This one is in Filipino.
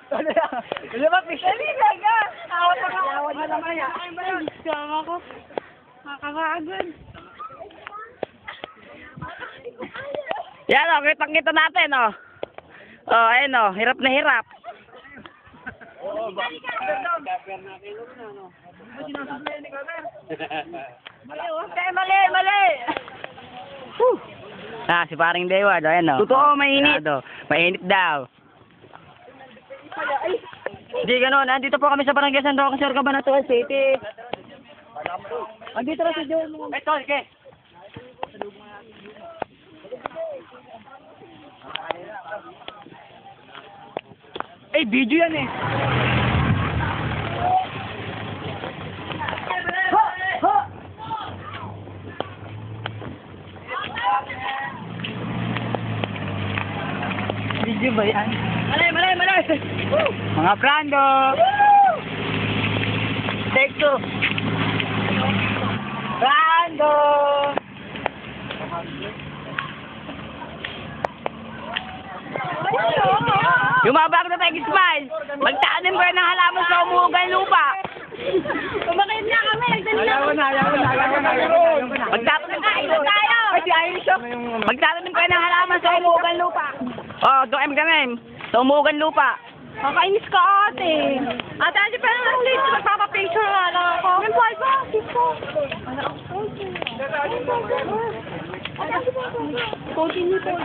Ano ba, fish? Dali na ka! Awan na naman yan. Sama ko. Makakagod. Yan o, kitang-kita natin o. Oh, ayun o, hirap na hirap. Oo, ba? Kaper na kayo na, no? Ano sinasabay ni Kaper? Mali! Ah, si paring Dewa, ayan o. Totoo, mainit. Mainit daw. Hindi gano'n, andito po kami sa Barangay San Roque, Sir Cabanatuan City. Andito na si John. Ito, sige. Eh, video yan eh. Video ba yan? Malay! Mga prando! Take two! Prando! Yumabag na tayo, Smile! Magtanim ko ng halaman sa umuugang lupa! Kumakit na kami. Ayaw na. Magtatanim Tayo! Ay, si Irish shop. Magtatanim ko ng halaman sa umuugang lupa! Oh, doon kayo magtanim! Sa umuugang lupa! Kakainis ka ate. Ate, pero lang ulit. Magpapapicture nga lang ako. May buhay ba? Dito. Continue po.